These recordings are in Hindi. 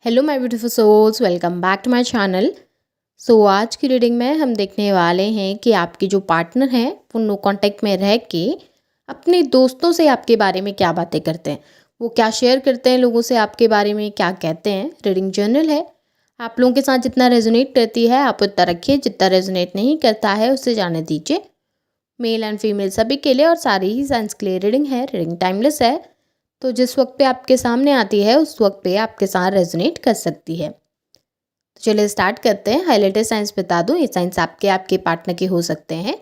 Hello my beautiful souls, welcome back to my channel. आज की रीडिंग में हम देखने वाले हैं कि आपके जो पार्टनर हैं वो नो कांटेक्ट में रह के अपने दोस्तों से आपके बारे में क्या बातें करते हैं, वो क्या शेयर करते हैं लोगों से आपके बारे में, क्या कहते हैं। रीडिंग जर्नल है, आप लोगों के साथ जितना रेजोनेट करती है आप उतना रखिए, जितना रेजोनेट नहीं करता है उससे जाने दीजिए। मेल एंड फीमेल सभी के लिए और सारी ही साइंस के लिए रीडिंग है। रीडिंग टाइमलेस है, तो जिस वक्त पे आपके सामने आती है उस वक्त पे आपके साथ रेजोनेट कर सकती है। तो चलिए स्टार्ट करते हैं। हाईलाइटेड साइंस बता दूं, ये साइंस आपके आपके पार्टनर के हो सकते हैं।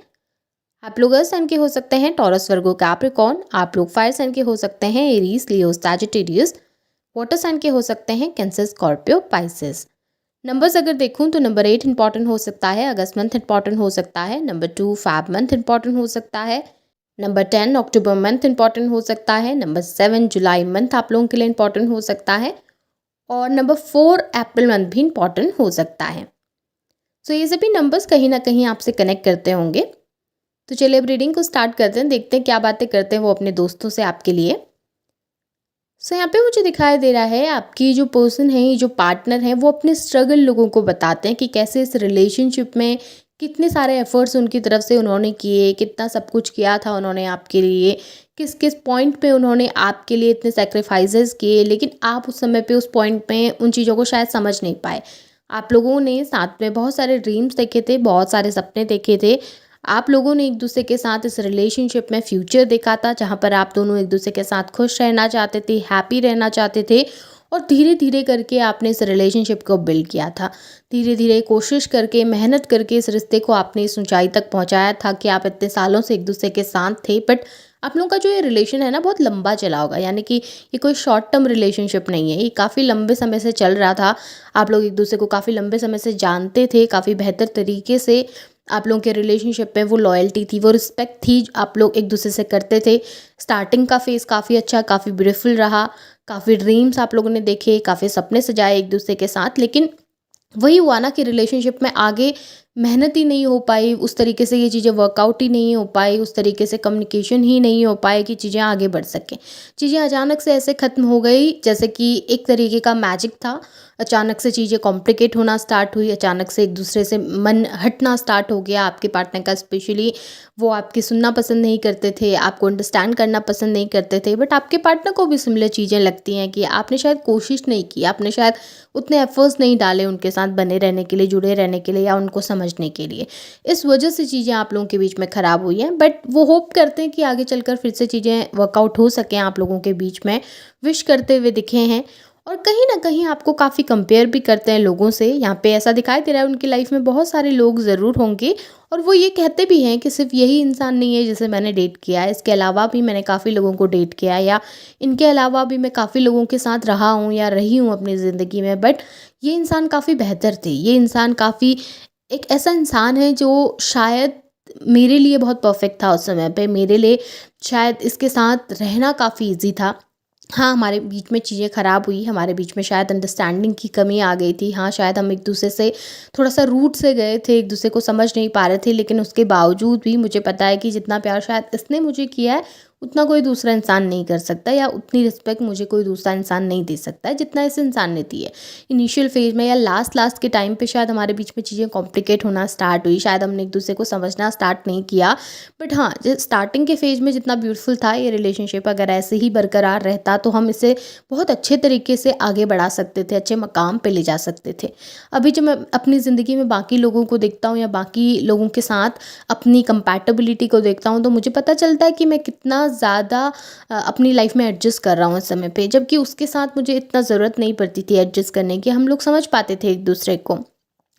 आप लोग अर्थ साइन के हो सकते हैं, टॉरस, वर्गो, कैप्रिकॉर्न। आप लोग फायर साइन के हो सकते हैं, एरीज, लियो, सैजिटेरियस। वाटर साइन के हो सकते हैं, कैंसर, स्कॉर्पियो, पाइसेस। नंबर्स अगर देखूं तो नंबर 8 इंपॉर्टेंट हो सकता है, अगस्त मंथ इंपॉर्टेंट हो सकता है, नंबर 2 फैब मंथ इंपॉर्टेंट हो सकता है, नंबर 10 अक्टूबर मंथ इंपॉर्टेंट हो सकता है, नंबर 7 जुलाई मंथ आप लोगों के लिए इंपॉर्टेंट हो सकता है और नंबर 4 अप्रैल मंथ भी इंपॉर्टेंट हो सकता है। ये सभी नंबर्स कहीं ना कहीं आपसे कनेक्ट करते होंगे। तो चलिए अब रीडिंग को स्टार्ट करते हैं, देखते हैं क्या बातें करते हैं वो अपने दोस्तों से आपके लिए। यहाँ पे मुझे दिखाई दे रहा है आपकी जो पर्सन है, ये जो पार्टनर है, वो अपने स्ट्रगल लोगों को बताते हैं कि कैसे इस रिलेशनशिप में कितने सारे एफर्ट्स उनकी तरफ से उन्होंने किए, कितना सब कुछ किया था उन्होंने आपके लिए, किस किस पॉइंट पे उन्होंने आपके लिए इतने सेक्रीफाइसेस किए, लेकिन आप उस समय पे उस पॉइंट पे उन चीज़ों को शायद समझ नहीं पाए। आप लोगों ने साथ में बहुत सारे ड्रीम्स देखे थे, बहुत सारे सपने देखे थे। आप लोगों ने एक दूसरे के साथ इस रिलेशनशिप में फ्यूचर देखा था, जहाँ पर आप दोनों एक दूसरे के साथ खुश रहना चाहते थे, हैप्पी रहना चाहते थे और धीरे धीरे करके आपने इस रिलेशनशिप को बिल्ड किया था। धीरे धीरे कोशिश करके, मेहनत करके इस रिश्ते को आपने इस ऊंचाई तक पहुंचाया था कि आप इतने सालों से एक दूसरे के साथ थे। बट आप लोगों का जो ये रिलेशन है ना, बहुत लंबा चला होगा, यानी कि ये कोई शॉर्ट टर्म रिलेशनशिप नहीं है, ये काफ़ी लंबे समय से चल रहा था। आप लोग एक दूसरे को काफ़ी लंबे समय से जानते थे, काफ़ी बेहतर तरीके से आप लोगों के रिलेशनशिप में वो लॉयल्टी थी, वो रिस्पेक्ट थी, आप लोग एक दूसरे से करते थे। स्टार्टिंग का फेज़ काफ़ी अच्छा, काफ़ी ब्यूटीफुल रहा, काफ़ी ड्रीम्स आप लोगों ने देखे, काफ़ी सपने सजाए एक दूसरे के साथ। लेकिन वही हुआ ना कि रिलेशनशिप में आगे मेहनत ही नहीं हो पाई, उस तरीके से ये चीज़ें वर्कआउट ही नहीं हो पाई, उस तरीके से कम्युनिकेशन ही नहीं हो पाए कि चीज़ें आगे बढ़ सकें। चीज़ें अचानक से ऐसे ख़त्म हो गई जैसे कि एक तरीके का मैजिक था। अचानक से चीज़ें कॉम्प्लिकेट होना स्टार्ट हुई, अचानक से एक दूसरे से मन हटना स्टार्ट हो गया आपके पार्टनर का। स्पेशली वो आपकी सुनना पसंद नहीं करते थे, आपको अंडरस्टैंड करना पसंद नहीं करते थे। बट आपके पार्टनर को भी सिमिलर चीज़ें लगती हैं कि आपने शायद कोशिश नहीं की, आपने शायद उतने एफर्ट्स नहीं डाले उनके साथ बने रहने के लिए, जुड़े रहने के लिए या उनको समझने के लिए। इस वजह से चीज़ें आप लोगों के बीच में ख़राब हुई हैं। बट वो होप करते हैं कि आगे चलकर फिर से चीज़ें वर्कआउट हो सकें आप लोगों के बीच में, विश करते हुए दिखे हैं। और कहीं ना कहीं आपको काफ़ी कंपेयर भी करते हैं लोगों से। यहाँ पे ऐसा दिखाई दे रहा है उनकी लाइफ में बहुत सारे लोग ज़रूर होंगे और वो ये कहते भी हैं कि सिर्फ यही इंसान नहीं है जिसे मैंने डेट किया है, इसके अलावा भी मैंने काफ़ी लोगों को डेट किया है, या इनके अलावा भी मैं काफ़ी लोगों के साथ रहा हूँ या रही हूँ अपनी ज़िंदगी में। बट ये इंसान काफ़ी बेहतर थे, ये इंसान काफ़ी एक ऐसा इंसान है जो शायद मेरे लिए बहुत परफेक्ट था उस समय पे, मेरे लिए शायद इसके साथ रहना काफ़ी ईजी था। हाँ, हमारे बीच में चीज़ें ख़राब हुई, हमारे बीच में शायद अंडरस्टैंडिंग की कमी आ गई थी। हाँ, शायद हम एक दूसरे से थोड़ा-सा रूट से गए थे, एक दूसरे को समझ नहीं पा रहे थे, लेकिन उसके बावजूद भी मुझे पता है कि जितना प्यार शायद इसने मुझे किया है, उतना कोई दूसरा इंसान नहीं कर सकता, या उतनी रिस्पेक्ट मुझे कोई दूसरा इंसान नहीं दे सकता है, जितना इस इंसान ने दी है। इनिशियल फेज़ में या लास्ट के टाइम पे शायद हमारे बीच में चीज़ें कॉम्प्लिकेट होना स्टार्ट हुई, शायद हमने एक दूसरे को समझना स्टार्ट नहीं किया। बट हाँ, जो स्टार्टिंग के फेज़ में जितना ब्यूटीफुल था ये रिलेशनशिप, अगर ऐसे ही बरकरार रहता तो हम इसे बहुत अच्छे तरीके से आगे बढ़ा सकते थे, अच्छे मकाम पे ले जा सकते थे। अभी जब मैं अपनी ज़िंदगी में बाकी लोगों को देखता हूँ या बाकी लोगों के साथ अपनी कंपैटिबिलिटी को देखता हूँ, तो मुझे पता चलता है कि मैं कितना ज़्यादा अपनी लाइफ में एडजस्ट कर रहा हूँ इस समय पे, जबकि उसके साथ मुझे इतना ज़रूरत नहीं पड़ती थी एडजस्ट करने की। हम लोग समझ पाते थे एक दूसरे को।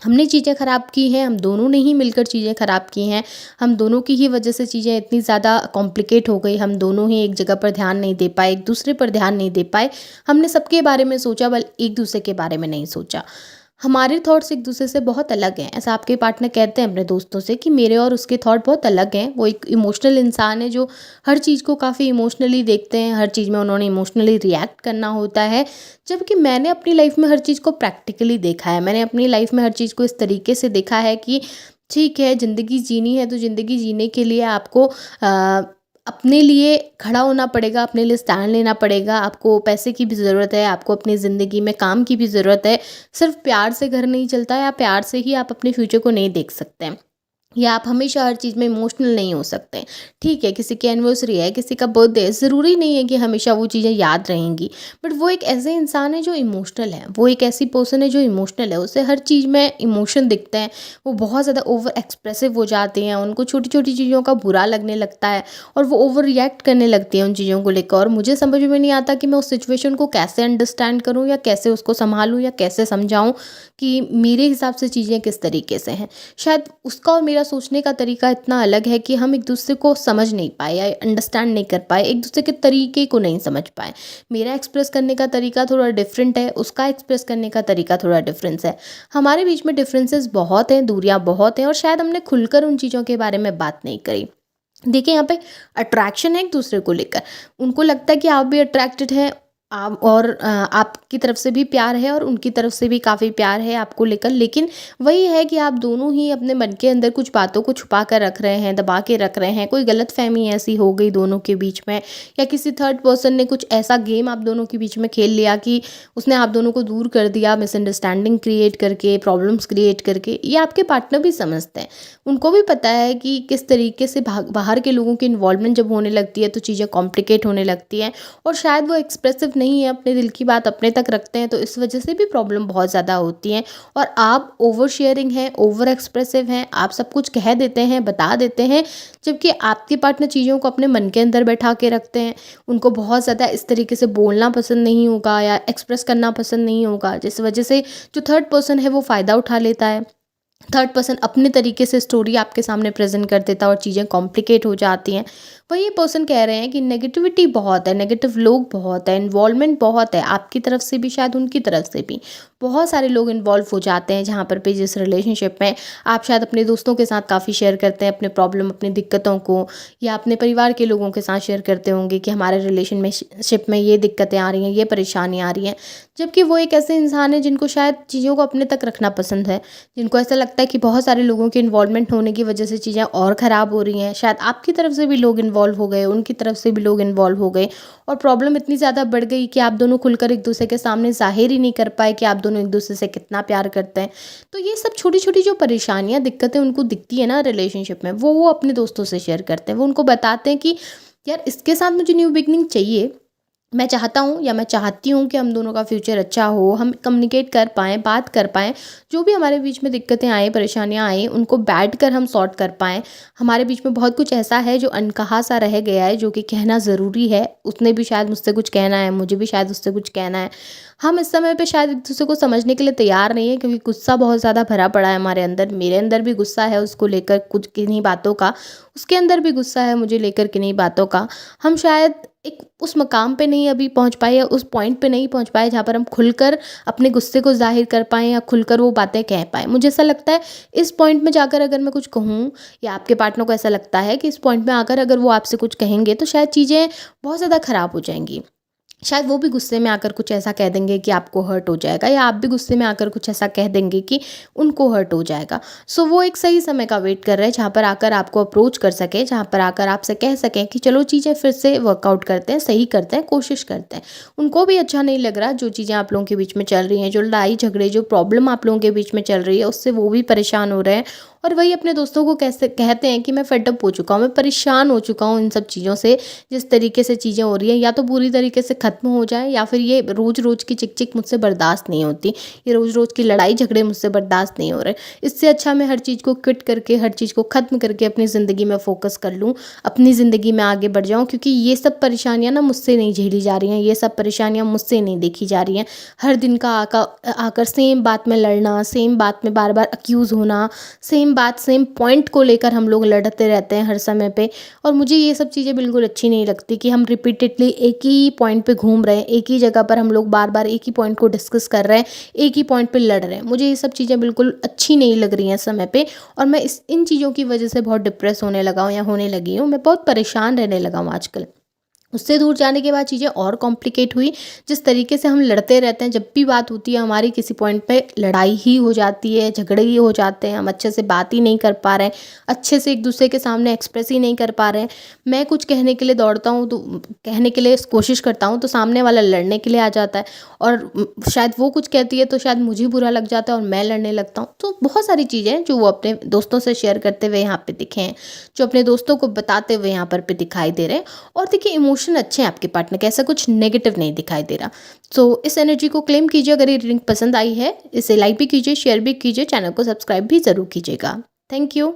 हमने चीज़ें ख़राब की हैं, हम दोनों ने ही मिलकर चीज़ें ख़राब की हैं, हम दोनों की ही वजह से चीज़ें इतनी ज़्यादा कॉम्प्लिकेट हो गई, हम दोनों ही एक जगह पर ध्यान नहीं दे पाए, एक दूसरे पर ध्यान नहीं दे पाए। हमने सबके बारे में सोचा, बल एक दूसरे के बारे में नहीं सोचा। हमारे थॉट्स एक दूसरे से बहुत अलग हैं। ऐसा आपके पार्टनर कहते हैं अपने दोस्तों से कि मेरे और उसके थॉट बहुत अलग हैं। वो एक इमोशनल इंसान है जो हर चीज़ को काफ़ी इमोशनली देखते हैं, हर चीज़ में उन्होंने इमोशनली रिएक्ट करना होता है। जबकि मैंने अपनी लाइफ में हर चीज़ को प्रैक्टिकली देखा है, मैंने अपनी लाइफ में हर चीज़ को इस तरीके से देखा है कि ठीक है, ज़िंदगी जीनी है तो ज़िंदगी जीने के लिए आपको अपने लिए खड़ा होना पड़ेगा, अपने लिए स्टैंड लेना पड़ेगा। आपको पैसे की भी ज़रूरत है, आपको अपनी ज़िंदगी में काम की भी ज़रूरत है। सिर्फ़ प्यार से घर नहीं चलता है, या प्यार से ही आप अपने फ्यूचर को नहीं देख सकते हैं। या आप हमेशा हर चीज़ में इमोशनल नहीं हो सकते। ठीक है, किसी की एनिवर्सरी है, किसी का बर्थडे है, ज़रूरी नहीं है कि हमेशा वो चीज़ें याद रहेंगी। बट वो एक ऐसे इंसान है जो इमोशनल है, वो एक ऐसी पर्सन है जो इमोशनल है, उसे हर चीज़ में इमोशन दिखते हैं। वो बहुत ज़्यादा ओवर एक्सप्रेसिव हो जाते हैं, उनको छोटी-छोटी चीज़ों का बुरा लगने लगता है और वो ओवर रिएक्ट करने लगती हैं उन चीज़ों को लेकर, और मुझे समझ में नहीं आता कि मैं उस सिचुएशन को कैसे अंडरस्टैंड करूँ या कैसे उसको सँभालूँ या कैसे समझाऊँ कि मेरे हिसाब से चीज़ें किस तरीके से हैं। शायद उसका और मेरा सोचने का तरीका इतना अलग है कि हम एक दूसरे को समझ नहीं पाए या अंडरस्टैंड नहीं कर पाए, एक दूसरे के तरीके को नहीं समझ पाए। मेरा एक्सप्रेस करने का तरीका थोड़ा डिफरेंट है, उसका एक्सप्रेस करने का तरीका थोड़ा डिफरेंस है। हमारे बीच में डिफरेंसेस बहुत हैं, दूरियां बहुत हैं, और शायद हमने खुलकर उन चीज़ों के बारे में बात नहीं करी। देखिए, यहाँ पे अट्रैक्शन है एक दूसरे को लेकर। उनको लगता है कि आप भी अट्रैक्टेड हैं, आप, और आपकी तरफ से भी प्यार है और उनकी तरफ से भी काफ़ी प्यार है आपको लेकर। लेकिन वही है कि आप दोनों ही अपने मन के अंदर कुछ बातों को छुपा कर रख रहे हैं, दबा के रख रहे हैं। कोई गलतफ़हमी ऐसी हो गई दोनों के बीच में, या किसी थर्ड पर्सन ने कुछ ऐसा गेम आप दोनों के बीच में खेल लिया कि उसने आप दोनों को दूर कर दिया, मिसअंडरस्टैंडिंग क्रिएट करके, प्रॉब्लम्स क्रिएट करके। ये आपके पार्टनर भी समझते हैं। उनको भी पता है कि किस तरीके से बाहर के लोगों की इन्वॉल्वमेंट जब होने लगती है तो चीज़ें कॉम्प्लिकेट होने लगती हैं, और शायद वो एक्सप्रेसिव नहीं है, अपने दिल की बात अपने तक रखते हैं, तो इस वजह से भी प्रॉब्लम बहुत ज़्यादा होती है। और आप ओवर शेयरिंग हैं, ओवर एक्सप्रेसिव हैं, आप सब कुछ कह देते हैं, बता देते हैं, जबकि आपके पार्टनर चीज़ों को अपने मन के अंदर बैठा के रखते हैं। उनको बहुत ज़्यादा इस तरीके से बोलना पसंद नहीं होगा या एक्सप्रेस करना पसंद नहीं होगा, जिस वजह से जो थर्ड पर्सन है वो फ़ायदा उठा लेता है। थर्ड पर्सन अपने तरीके से स्टोरी आपके सामने प्रेजेंट कर देता है और चीज़ें कॉम्प्लिकेट हो जाती हैं। वही ये पर्सन कह रहे हैं कि नेगेटिविटी बहुत है, नेगेटिव लोग बहुत है, इन्वॉल्वमेंट बहुत है, आपकी तरफ से भी शायद उनकी तरफ से भी बहुत सारे लोग इन्वॉल्व हो जाते हैं। जहाँ पर पे जिस रिलेशनशिप में आप शायद अपने दोस्तों के साथ काफ़ी शेयर करते हैं अपने प्रॉब्लम, अपनी दिक्कतों को, या अपने परिवार के लोगों के साथ शेयर करते होंगे कि हमारे रिलेशन में शिप में ये दिक्कतें आ रही हैं, ये परेशानियाँ आ रही हैं। जबकि वो एक ऐसे इंसान है जिनको शायद चीज़ों को अपने तक रखना पसंद है, जिनको ऐसा लगता है कि बहुत सारे लोगों के इन्वॉल्वमेंट होने की वजह से चीज़ें और ख़राब हो रही हैं। शायद आपकी तरफ से भी लोग इन्वॉल्व हो गए, उनकी तरफ से भी लोग इन्वॉल्व हो गए, और प्रॉब्लम इतनी ज़्यादा बढ़ गई कि आप दोनों खुलकर एक दूसरे के सामने ज़ाहिर ही नहीं कर पाए कि आप दोनों एक दूसरे से कितना प्यार करते हैं। तो ये सब छोटी-छोटी जो परेशानियाँ, दिक्कतें उनको दिखती है ना रिलेशनशिप में, वो अपने दोस्तों से शेयर करते हैं। वो उनको बताते हैं कि यार, इसके साथ मुझे न्यू बिगिनिंग चाहिए। मैं चाहता हूँ या मैं चाहती हूँ कि हम दोनों का फ्यूचर अच्छा हो, हम कम्युनिकेट कर पाएँ, बात कर पाएँ, जो भी हमारे बीच में दिक्कतें आएँ, परेशानियाँ आएँ, उनको बैठकर हम सॉर्ट कर पाएँ। हमारे बीच में बहुत कुछ ऐसा है जो अनकहा सा रह गया है, जो कि कहना ज़रूरी है। उसने भी शायद मुझसे कुछ कहना है, मुझे भी शायद उससे कुछ कहना है। हम इस समय पे शायद एक-दूसरे को समझने के लिए तैयार नहीं है, क्योंकि गुस्सा बहुत ज़्यादा भरा पड़ा है हमारे अंदर। मेरे अंदर भी गुस्सा है उसको लेकर कुछ किन्हीं बातों का, उसके अंदर भी गुस्सा है मुझे लेकर किन्हीं बातों का। हम शायद एक उस मकाम पे नहीं अभी पहुंच पाए, या उस पॉइंट पे नहीं पहुंच पाए जहाँ पर हम खुलकर अपने गुस्से को ज़ाहिर कर पाएँ या खुलकर वो बातें कह पाएँ। मुझे ऐसा लगता है इस पॉइंट में जाकर अगर मैं कुछ कहूँ, या आपके पार्टनर को ऐसा लगता है कि इस पॉइंट में आकर अगर वो आपसे कुछ कहेंगे तो शायद चीज़ें बहुत ज़्यादा ख़राब हो जाएंगी। शायद वो भी गुस्से में आकर कुछ ऐसा कह देंगे कि आपको हर्ट हो जाएगा, या आप भी गुस्से में आकर कुछ ऐसा कह देंगे कि उनको हर्ट हो जाएगा। सो वो एक सही समय का वेट कर रहे हैं, जहाँ पर आकर आपको अप्रोच कर सकें, जहाँ पर आकर आपसे कह सकें कि चलो चीज़ें फिर से वर्कआउट करते हैं, सही करते हैं, कोशिश करते हैं। उनको भी अच्छा नहीं लग रहा जो चीज़ें आप लोगों के बीच में चल रही हैं, जो लड़ाई झगड़े, जो प्रॉब्लम आप लोगों के बीच में चल रही है, उससे वो भी परेशान हो रहे हैं। और वही अपने दोस्तों को कैसे कहते हैं कि मैं फेड अप हो चुका हूँ, मैं परेशान हो चुका हूँ इन सब चीज़ों से। जिस तरीके से चीज़ें हो रही हैं, या तो पूरी तरीके से ख़त्म हो जाए, या फिर ये रोज़-रोज़ की चिक-चिक मुझसे बर्दाश्त नहीं होती। ये रोज़-रोज़ की लड़ाई झगड़े मुझसे बर्दाश्त नहीं हो रहे। इससे अच्छा मैं हर चीज़ को क्विट करके, हर चीज़ को ख़त्म करके अपनी ज़िंदगी में फ़ोकस कर लूँ, अपनी ज़िंदगी में आगे बढ़ जाऊँ, क्योंकि ये सब परेशानियाँ ना मुझसे नहीं झेली जा रही हैं, ये सब परेशानियाँ मुझसे नहीं देखी जा रही हैं। हर दिन का आकर सेम बात में लड़ना, सेम बात में बार-बार अक्यूज़ होना, सेम बात, सेम पॉइंट को लेकर हम लोग लड़ते रहते हैं हर समय पे। और मुझे ये सब चीज़ें बिल्कुल अच्छी नहीं लगती कि हम रिपीटेडली एक ही पॉइंट पे घूम रहे हैं, एक ही जगह पर हम लोग बार-बार एक ही पॉइंट को डिस्कस कर रहे हैं, एक ही पॉइंट पे लड़ रहे हैं। मुझे ये सब चीज़ें बिल्कुल अच्छी नहीं लग रही हैं इस समय पे, और मैं इन चीज़ों की वजह से बहुत डिप्रेस होने लगा हूँ या होने लगी हूँ। मैं बहुत परेशान रहने लगा हूँ आजकल। उससे दूर जाने के बाद चीज़ें और कॉम्प्लिकेट हुई। जिस तरीके से हम लड़ते रहते हैं, जब भी बात होती है हमारी किसी पॉइंट पे लड़ाई ही हो जाती है, झगड़े ही हो जाते हैं, हम अच्छे से बात ही नहीं कर पा रहे हैं, अच्छे से एक दूसरे के सामने एक्सप्रेस ही नहीं कर पा रहे हैं। मैं कुछ कहने के लिए दौड़ता हूँ, तो कहने के लिए कोशिश करता हूँ, तो सामने वाला लड़ने के लिए आ जाता है। और शायद वो कुछ कहती है तो शायद मुझे बुरा लग जाता है और मैं लड़ने लगता हूँ। तो बहुत सारी चीज़ें हैं जो वो अपने दोस्तों से शेयर करते हुए यहाँ पे दिखे हैं, जो अपने दोस्तों को बताते हुए यहाँ पर पे दिखाई दे रहे हैं। और देखिए, इमोशन अच्छे हैं आपके पार्टनर के, ऐसा कुछ नेगेटिव नहीं दिखाई दे रहा। तो इस एनर्जी को क्लेम कीजिए। अगर ये रीडिंग पसंद आई है, इसे लाइक भी कीजिए, शेयर भी कीजिए, चैनल को सब्सक्राइब भी ज़रूर कीजिएगा। Thank you.